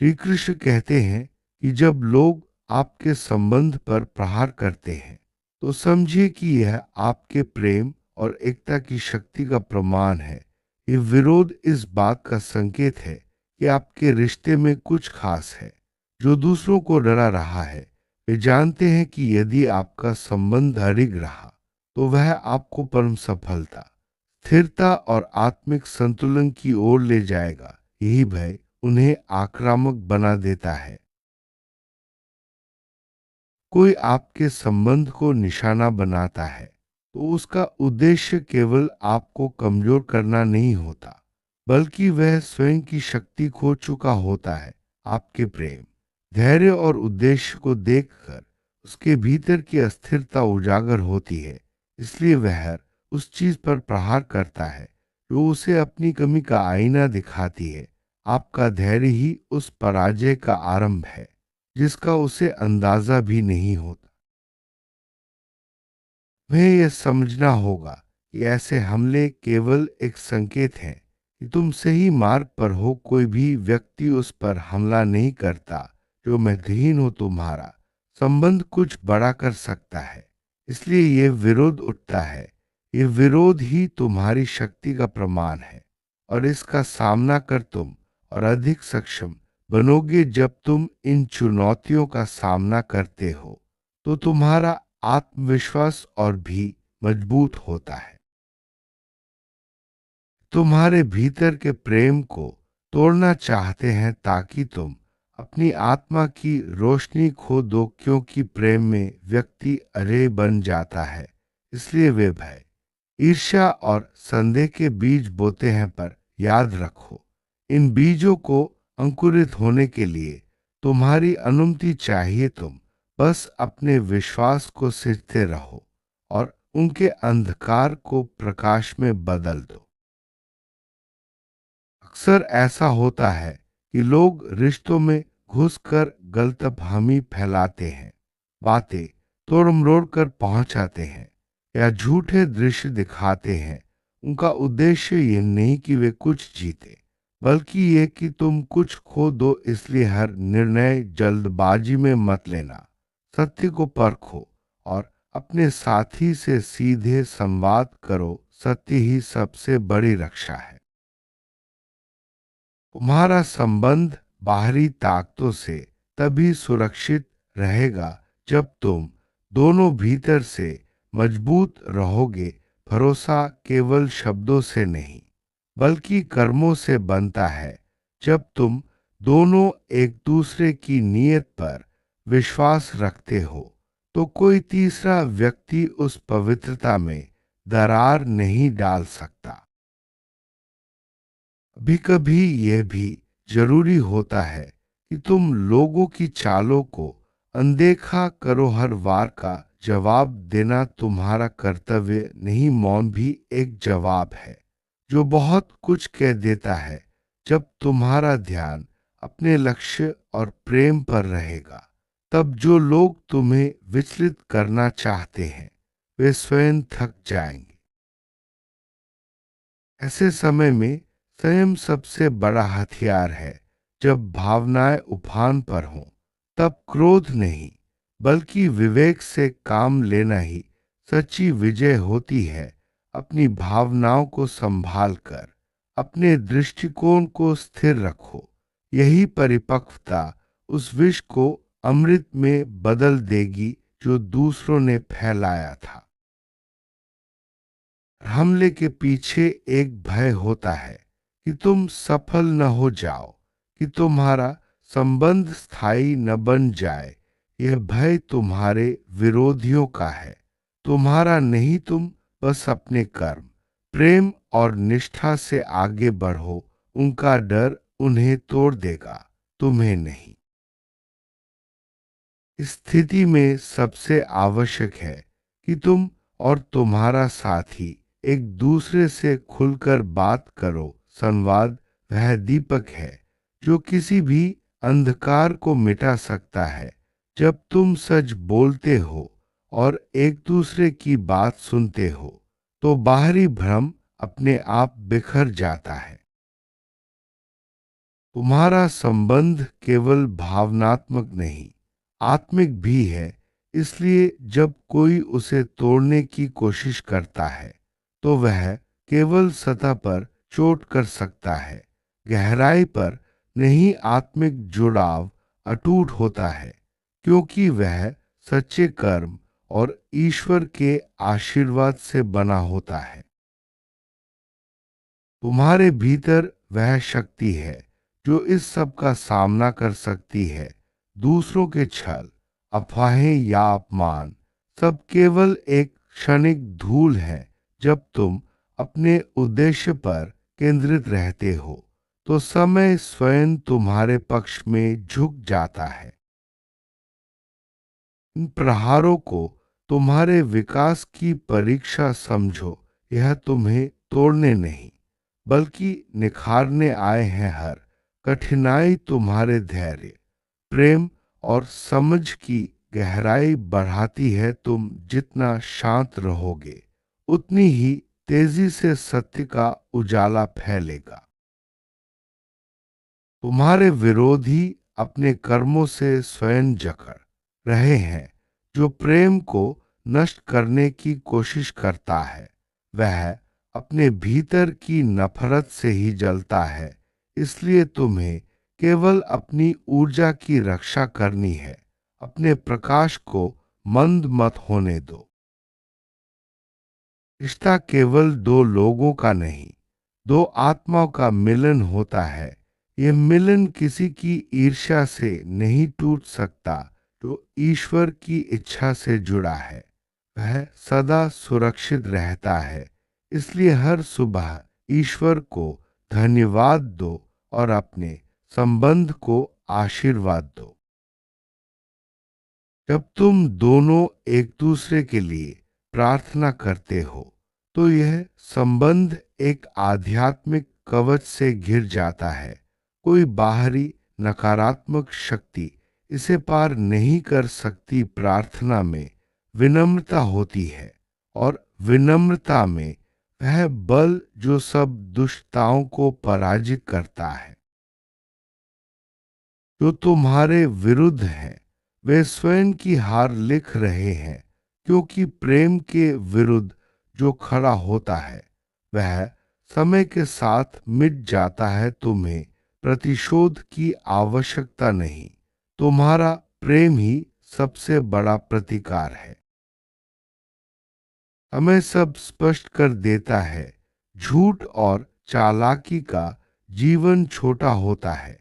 श्री कृष्ण कहते हैं कि जब लोग आपके संबंध पर प्रहार करते हैं तो समझिए कि यह आपके प्रेम और एकता की शक्ति का प्रमाण है। ये विरोध इस बात का संकेत है कि आपके रिश्ते में कुछ खास है जो दूसरों को डरा रहा है। वे जानते हैं कि यदि आपका संबंध अडिग रहा तो वह आपको परम सफलता, स्थिरता और आत्मिक संतुलन की ओर ले जाएगा। यही भय उन्हें आक्रामक बना देता है। कोई आपके संबंध को निशाना बनाता है तो उसका उद्देश्य केवल आपको कमजोर करना नहीं होता, बल्कि वह स्वयं की शक्ति खो चुका होता है। आपके प्रेम, धैर्य और उद्देश्य को देखकर उसके भीतर की अस्थिरता उजागर होती है। इसलिए वह उस चीज पर प्रहार करता है जो उसे अपनी कमी का आईना दिखाती है। आपका धैर्य ही उस पराजय का आरंभ है जिसका उसे अंदाजा भी नहीं होता। वह यह समझना होगा कि ऐसे हमले केवल एक संकेत हैं कि तुम सही मार्ग पर हो। कोई भी व्यक्ति उस पर हमला नहीं करता जो महत्वहीन हो। तुम्हारा संबंध कुछ बड़ा कर सकता है, इसलिए यह विरोध उठता है। यह विरोध ही तुम्हारी शक्ति का प्रमाण है और इसका सामना कर तुम और अधिक सक्षम बनोगे। जब तुम इन चुनौतियों का सामना करते हो तो तुम्हारा आत्मविश्वास और भी मजबूत होता है। तुम्हारे भीतर के प्रेम को तोड़ना चाहते हैं ताकि तुम अपनी आत्मा की रोशनी खो दो, क्योंकि प्रेम में व्यक्ति अजय बन जाता है। इसलिए वे भय, ईर्ष्या और संदेह के बीज बोते हैं। पर याद रखो, इन बीजों को अंकुरित होने के लिए तुम्हारी अनुमति चाहिए। तुम बस अपने विश्वास को सिंचते रहो और उनके अंधकार को प्रकाश में बदल दो। अक्सर ऐसा होता है कि लोग रिश्तों में घुसकर गलतफहमी फैलाते हैं, बातें तोड़ मरोड़ कर पहुंचाते हैं या झूठे दृश्य दिखाते हैं। उनका उद्देश्य ये नहीं कि वे कुछ जीते, बल्कि ये कि तुम कुछ खो दो। इसलिए हर निर्णय जल्दबाजी में मत लेना। सत्य को परखो और अपने साथी से सीधे संवाद करो। सत्य ही सबसे बड़ी रक्षा है। तुम्हारा संबंध बाहरी ताकतों से तभी सुरक्षित रहेगा जब तुम दोनों भीतर से मजबूत रहोगे। भरोसा केवल शब्दों से नहीं, बल्कि कर्मों से बनता है। जब तुम दोनों एक दूसरे की नीयत पर विश्वास रखते हो तो कोई तीसरा व्यक्ति उस पवित्रता में दरार नहीं डाल सकता। कभी कभी यह भी जरूरी होता है कि तुम लोगों की चालों को अनदेखा करो। हर वार का जवाब देना तुम्हारा कर्तव्य नहीं। मौन भी एक जवाब है जो बहुत कुछ कह देता है। जब तुम्हारा ध्यान अपने लक्ष्य और प्रेम पर रहेगा, तब जो लोग तुम्हें विचलित करना चाहते हैं वे स्वयं थक जाएंगे। ऐसे समय में संयम सबसे बड़ा हथियार है। जब भावनाएं उफान पर हों तब क्रोध नहीं, बल्कि विवेक से काम लेना ही सच्ची विजय होती है। अपनी भावनाओं को संभाल कर अपने दृष्टिकोण को स्थिर रखो। यही परिपक्वता उस विष को अमृत में बदल देगी जो दूसरों ने फैलाया था। हमले के पीछे एक भय होता है कि तुम सफल न हो जाओ, कि तुम्हारा संबंध स्थायी न बन जाए। यह भय तुम्हारे विरोधियों का है, तुम्हारा नहीं। तुम बस अपने कर्म, प्रेम और निष्ठा से आगे बढ़ो। उनका डर उन्हें तोड़ देगा, तुम्हें नहीं। इस स्थिति में सबसे आवश्यक है कि तुम और तुम्हारा साथी एक दूसरे से खुलकर बात करो। संवाद वह दीपक है जो किसी भी अंधकार को मिटा सकता है। जब तुम सच बोलते हो और एक दूसरे की बात सुनते हो तो बाहरी भ्रम अपने आप बिखर जाता है। तुम्हारा संबंध केवल भावनात्मक नहीं, आत्मिक भी है। इसलिए जब कोई उसे तोड़ने की कोशिश करता है, तो वह केवल सतह पर चोट कर सकता है। गहराई पर नहीं, आत्मिक जुड़ाव अटूट होता है, क्योंकि वह सच्चे कर्म और ईश्वर के आशीर्वाद से बना होता है। तुम्हारे भीतर वह शक्ति है जो इस सब का सामना कर सकती है। दूसरों के छल, अफवाहें या अपमान सब केवल एक क्षणिक धूल है। जब तुम अपने उद्देश्य पर केंद्रित रहते हो, तो समय स्वयं तुम्हारे पक्ष में झुक जाता है। इन प्रहारों को तुम्हारे विकास की परीक्षा समझो। यह तुम्हें तोड़ने नहीं, बल्कि निखारने आए हैं। हर कठिनाई तुम्हारे धैर्य, प्रेम और समझ की गहराई बढ़ाती है। तुम जितना शांत रहोगे, उतनी ही तेजी से सत्य का उजाला फैलेगा। तुम्हारे विरोधी अपने कर्मों से स्वयं जकड़ रहे हैं। जो प्रेम को नष्ट करने की कोशिश करता है, वह अपने भीतर की नफरत से ही जलता है। इसलिए तुम्हें केवल अपनी ऊर्जा की रक्षा करनी है। अपने प्रकाश को मंद मत होने दो। रिश्ता केवल दो लोगों का नहीं, दो आत्माओं का मिलन होता है। ये मिलन किसी की ईर्ष्या से नहीं टूट सकता। जो ईश्वर की इच्छा से जुड़ा है, वह सदा सुरक्षित रहता है। इसलिए हर सुबह ईश्वर को धन्यवाद दो और अपने संबंध को आशीर्वाद दो। जब तुम दोनों एक दूसरे के लिए प्रार्थना करते हो, तो यह संबंध एक आध्यात्मिक कवच से घिर जाता है। कोई बाहरी नकारात्मक शक्ति इसे पार नहीं कर सकती। प्रार्थना में विनम्रता होती है, और विनम्रता में वह बल जो सब दुष्टताओं को पराजित करता है। जो तुम्हारे विरुद्ध हैं, वे स्वयं की हार लिख रहे हैं, क्योंकि प्रेम के विरुद्ध जो खड़ा होता है, वह समय के साथ मिट जाता है। तुम्हें प्रतिशोध की आवश्यकता नहीं, तुम्हारा प्रेम ही सबसे बड़ा प्रतिकार है। हमें सब स्पष्ट कर देता है। झूठ और चालाकी का जीवन छोटा होता है,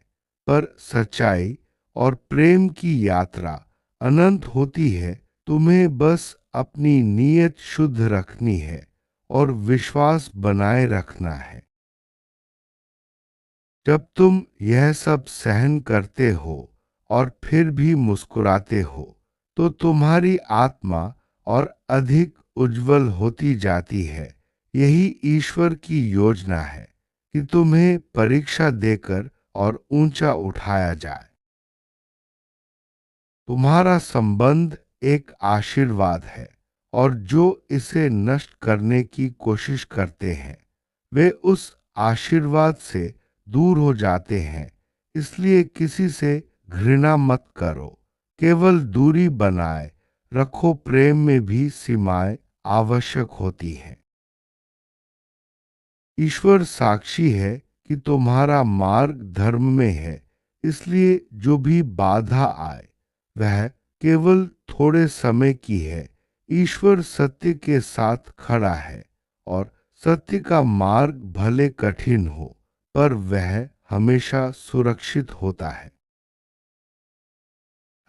पर सच्चाई और प्रेम की यात्रा अनंत होती है। तुम्हें बस अपनी नीयत शुद्ध रखनी है और विश्वास बनाए रखना है। जब तुम यह सब सहन करते हो और फिर भी मुस्कुराते हो, तो तुम्हारी आत्मा और अधिक उज्जवल होती जाती है। यही ईश्वर की योजना है कि तुम्हें परीक्षा देकर और ऊंचा उठाया जाए। तुम्हारा संबंध एक आशीर्वाद है, और जो इसे नष्ट करने की कोशिश करते हैं, वे उस आशीर्वाद से दूर हो जाते हैं। इसलिए किसी से घृणा मत करो, केवल दूरी बनाए रखो। प्रेम में भी सीमाएं आवश्यक होती हैं। ईश्वर साक्षी है कि तुम्हारा मार्ग धर्म में है। इसलिए जो भी बाधा आए, वह केवल थोड़े समय की है। ईश्वर सत्य के साथ खड़ा है, और सत्य का मार्ग भले कठिन हो, पर वह हमेशा सुरक्षित होता है।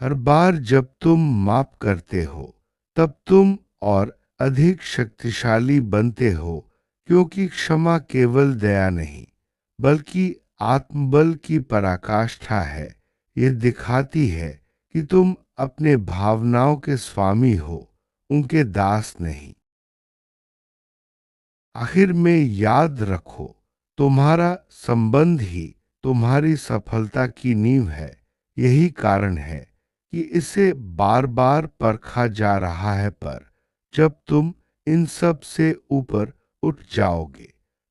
हर बार जब तुम माफ करते हो, तब तुम और अधिक शक्तिशाली बनते हो, क्योंकि क्षमा केवल दया नहीं, बल्कि आत्मबल की पराकाष्ठा है। ये दिखाती है कि तुम अपने भावनाओं के स्वामी हो, उनके दास नहीं। आखिर में याद रखो, तुम्हारा संबंध ही तुम्हारी सफलता की नींव है। यही कारण है कि इसे बार बार परखा जा रहा है। पर जब तुम इन सब से ऊपर उठ जाओगे,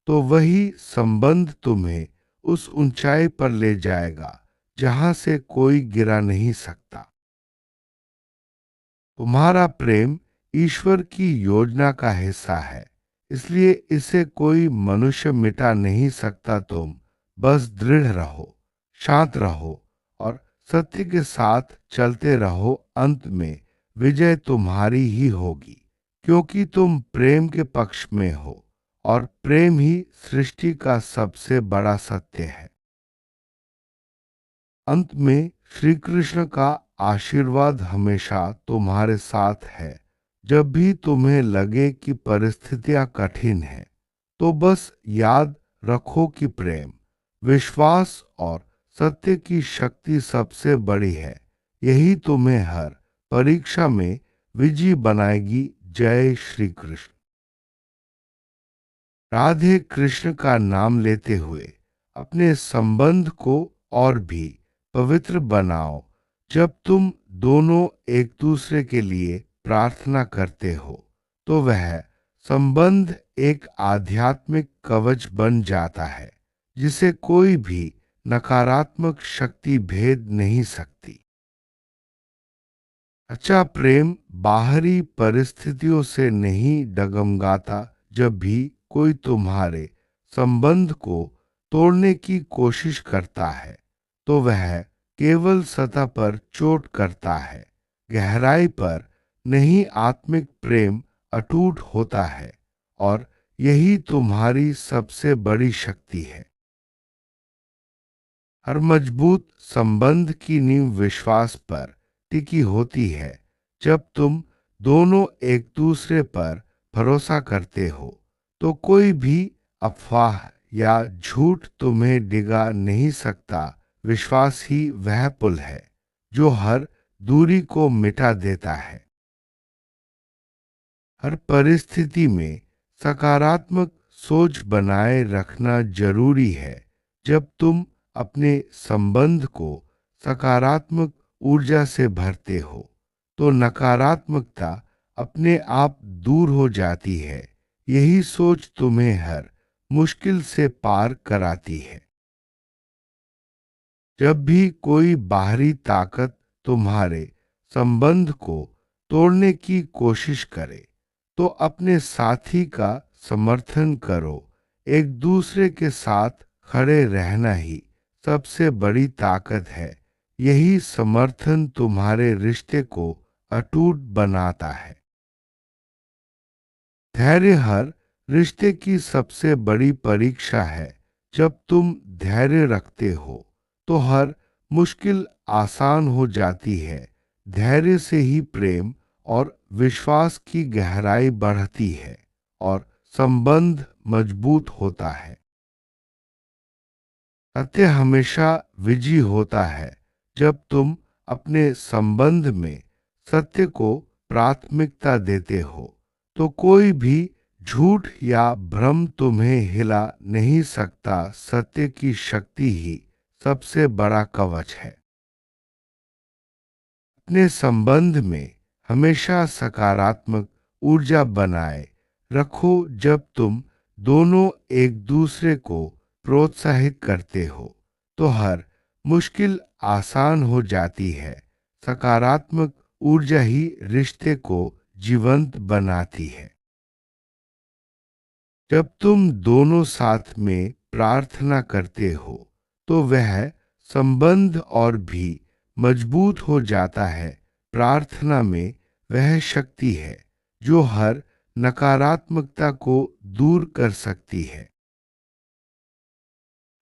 तो वही संबंध तुम्हें उस ऊंचाई पर ले जाएगा जहां से कोई गिरा नहीं सकता। तुम्हारा प्रेम ईश्वर की योजना का हिस्सा है, इसलिए इसे कोई मनुष्य मिटा नहीं सकता। तुम बस दृढ़ रहो, शांत रहो और सत्य के साथ चलते रहो। अंत में विजय तुम्हारी ही होगी, क्योंकि तुम प्रेम के पक्ष में हो और प्रेम ही सृष्टि का सबसे बड़ा सत्य है। अंत में श्री कृष्ण का आशीर्वाद हमेशा तुम्हारे साथ है। जब भी तुम्हें लगे कि परिस्थितियां कठिन हैं, तो बस याद रखो कि प्रेम, विश्वास और सत्य की शक्ति सबसे बड़ी है। यही तुम्हें हर परीक्षा में विजयी बनाएगी। जय श्री कृष्ण। राधे कृष्ण का नाम लेते हुए अपने संबंध को और भी पवित्र बनाओ। जब तुम दोनों एक दूसरे के लिए प्रार्थना करते हो, तो वह संबंध एक आध्यात्मिक कवच बन जाता है, जिसे कोई भी नकारात्मक शक्ति भेद नहीं सकती। अच्छा प्रेम बाहरी परिस्थितियों से नहीं डगमगाता। जब भी कोई तुम्हारे संबंध को तोड़ने की कोशिश करता है, तो वह केवल सतह पर चोट करता है। गहराई पर नहीं, आत्मिक प्रेम अटूट होता है और यही तुम्हारी सबसे बड़ी शक्ति है। हर मजबूत संबंध की नींव विश्वास पर टिकी होती है। जब तुम दोनों एक दूसरे पर भरोसा करते हो, तो कोई भी अफवाह या झूठ तुम्हें डिगा नहीं सकता। विश्वास ही वह पुल है जो हर दूरी को मिटा देता है। हर परिस्थिति में सकारात्मक सोच बनाए रखना जरूरी है। जब तुम अपने संबंध को सकारात्मक ऊर्जा से भरते हो, तो नकारात्मकता अपने आप दूर हो जाती है। यही सोच तुम्हें हर मुश्किल से पार कराती है। जब भी कोई बाहरी ताकत तुम्हारे संबंध को तोड़ने की कोशिश करे, तो अपने साथी का समर्थन करो। एक दूसरे के साथ खड़े रहना ही सबसे बड़ी ताकत है। यही समर्थन तुम्हारे रिश्ते को अटूट बनाता है। धैर्य हर रिश्ते की सबसे बड़ी परीक्षा है। जब तुम धैर्य रखते हो, तो हर मुश्किल आसान हो जाती है। धैर्य से ही प्रेम और विश्वास की गहराई बढ़ती है और संबंध मजबूत होता है। सत्य हमेशा विजयी होता है। जब तुम अपने संबंध में सत्य को प्राथमिकता देते हो, तो कोई भी झूठ या भ्रम तुम्हें हिला नहीं सकता। सत्य की शक्ति ही सबसे बड़ा कवच है। अपने संबंध में हमेशा सकारात्मक ऊर्जा बनाए रखो। जब तुम दोनों एक दूसरे को प्रोत्साहित करते हो, तो हर मुश्किल आसान हो जाती है। सकारात्मक ऊर्जा ही रिश्ते को जीवंत बनाती है। जब तुम दोनों साथ में प्रार्थना करते हो, तो वह संबंध और भी मजबूत हो जाता है। प्रार्थना में वह शक्ति है जो हर नकारात्मकता को दूर कर सकती है।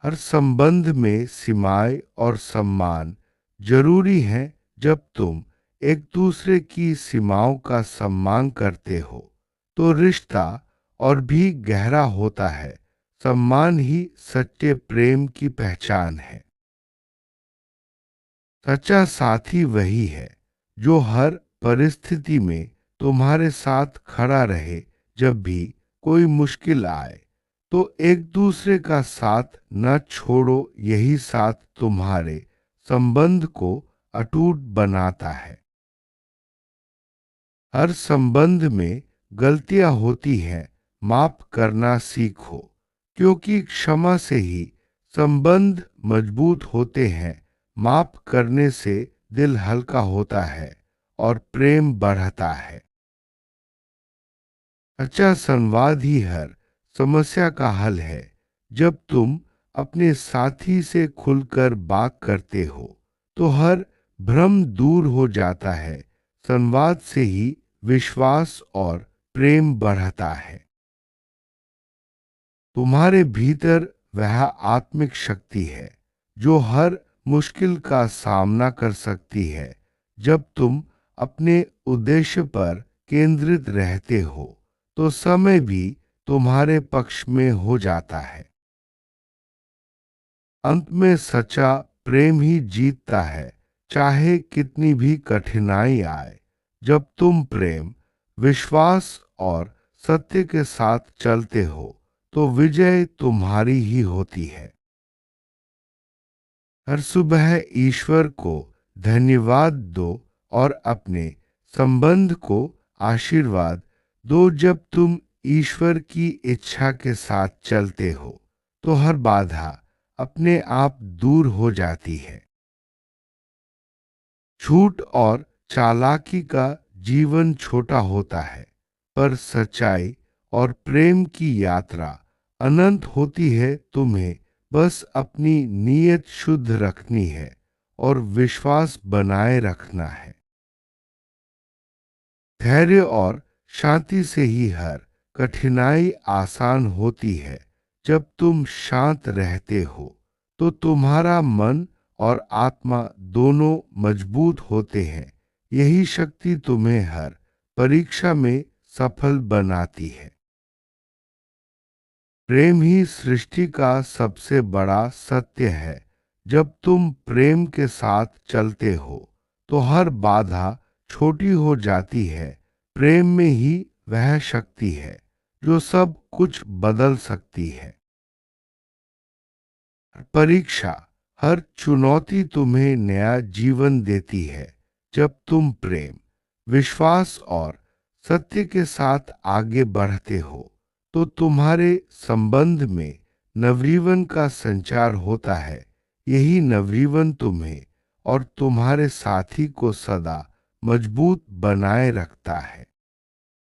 हर संबंध में सीमाएं और सम्मान जरूरी है। जब तुम एक दूसरे की सीमाओं का सम्मान करते हो, तो रिश्ता और भी गहरा होता है। सम्मान ही सच्चे प्रेम की पहचान है। सच्चा साथी वही है जो हर परिस्थिति में तुम्हारे साथ खड़ा रहे। जब भी कोई मुश्किल आए, तो एक दूसरे का साथ न छोड़ो। यही साथ तुम्हारे संबंध को अटूट बनाता है। हर संबंध में गलतियां होती हैं, माफ करना सीखो, क्योंकि क्षमा से ही संबंध मजबूत होते हैं, माफ करने से दिल हल्का होता है और प्रेम बढ़ता है। अच्छा संवाद ही हर समस्या का हल है। जब तुम अपने साथी से खुलकर बात करते हो तो हर भ्रम दूर हो जाता है। संवाद से ही विश्वास और प्रेम बढ़ता है। तुम्हारे भीतर वह आत्मिक शक्ति है जो हर मुश्किल का सामना कर सकती है। जब तुम अपने उद्देश्य पर केंद्रित रहते हो तो समय भी तुम्हारे पक्ष में हो जाता है। अंत में सच्चा प्रेम ही जीतता है, चाहे कितनी भी कठिनाई आए। जब तुम प्रेम, विश्वास और सत्य के साथ चलते हो तो विजय तुम्हारी ही होती है। हर सुबह ईश्वर को धन्यवाद दो और अपने संबंध को आशीर्वाद दो। जब तुम ईश्वर की इच्छा के साथ चलते हो तो हर बाधा अपने आप दूर हो जाती है। झूठ और चालाकी का जीवन छोटा होता है, पर सच्चाई और प्रेम की यात्रा अनंत होती है। तुम्हें बस अपनी नीयत शुद्ध रखनी है और विश्वास बनाए रखना है। धैर्य और शांति से ही हर कठिनाई आसान होती है। जब तुम शांत रहते हो तो तुम्हारा मन और आत्मा दोनों मजबूत होते हैं। यही शक्ति तुम्हें हर परीक्षा में सफल बनाती है। प्रेम ही सृष्टि का सबसे बड़ा सत्य है। जब तुम प्रेम के साथ चलते हो तो हर बाधा छोटी हो जाती है। प्रेम में ही वह शक्ति है जो सब कुछ बदल सकती है। परीक्षा, हर चुनौती तुम्हें नया जीवन देती है। जब तुम प्रेम, विश्वास और सत्य के साथ आगे बढ़ते हो तो तुम्हारे संबंध में नवजीवन का संचार होता है। यही नवजीवन तुम्हें और तुम्हारे साथी को सदा मजबूत बनाए रखता है।